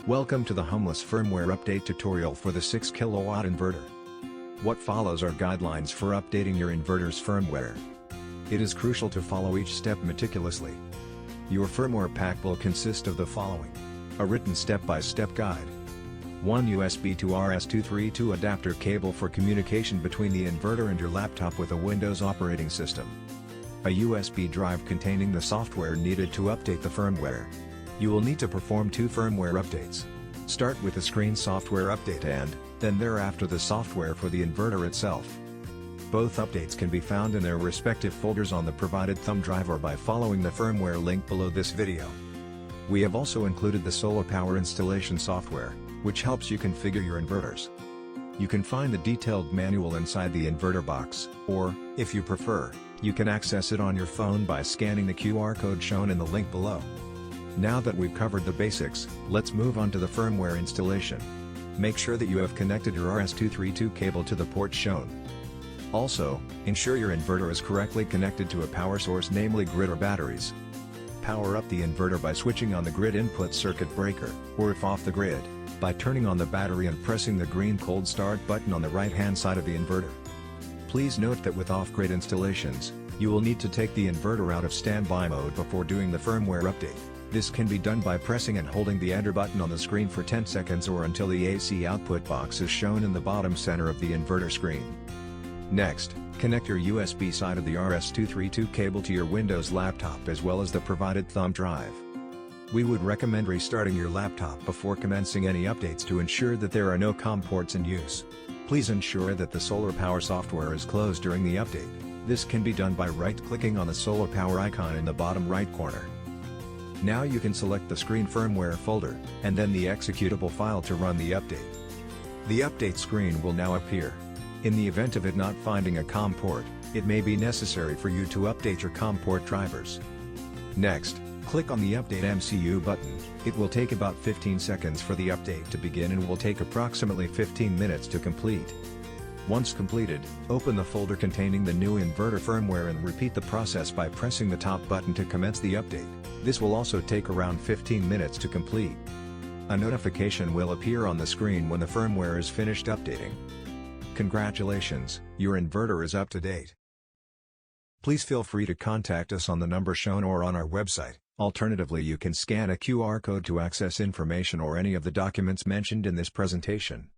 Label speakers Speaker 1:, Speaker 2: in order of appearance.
Speaker 1: Welcome to the HUMLESS firmware update tutorial for the 6kW inverter. What follows are guidelines for updating your inverter's firmware. It is crucial to follow each step meticulously. Your firmware pack will consist of the following: a written step-by-step guide, one USB to RS-232 adapter cable for communication between the inverter and your laptop with a Windows operating system, a USB drive containing the software needed to update the firmware. You will need to perform two firmware updates. Start with the screen software update and, then thereafter the software for the inverter itself. Both updates can be found in their respective folders on the provided thumb drive or by following the firmware link below this video. We have also included the solar power installation software, which helps you configure your inverters. You can find the detailed manual inside the inverter box, or, if you prefer, you can access it on your phone by scanning the QR code shown in the link below. Now that we've covered the basics, let's move on to the firmware installation. Make sure that you have connected your RS-232 cable to the port shown. Also, ensure your inverter is correctly connected to a power source, namely grid or batteries. Power up the inverter by switching on the grid input circuit breaker, or if off the grid, by turning on the battery and pressing the green cold start button on the right-hand side of the inverter. Please note that with off-grid installations, you will need to take the inverter out of standby mode before doing the firmware update. This can be done by pressing and holding the enter button on the screen for 10 seconds or until the AC output box is shown in the bottom center of the inverter screen. Next, connect your USB side of the RS-232 cable to your Windows laptop as well as the provided thumb drive. We would recommend restarting your laptop before commencing any updates to ensure that there are no COM ports in use. Please ensure that the solar power software is closed during the update. This can be done by right-clicking on the solar power icon in the bottom right corner. Now you can select the screen firmware folder, and then the executable file to run the update. The update screen will now appear. In the event of it not finding a COM port, it may be necessary for you to update your COM port drivers. Next, click on the Update MCU button. It will take about 15 seconds for the update to begin and will take approximately 15 minutes to complete. Once completed, open the folder containing the new inverter firmware and repeat the process by pressing the top button to commence the update. This will also take around 15 minutes to complete. A notification will appear on the screen when the firmware is finished updating. Congratulations, your inverter is up to date. Please feel free to contact us on the number shown or on our website. Alternatively, you can scan a QR code to access information or any of the documents mentioned in this presentation.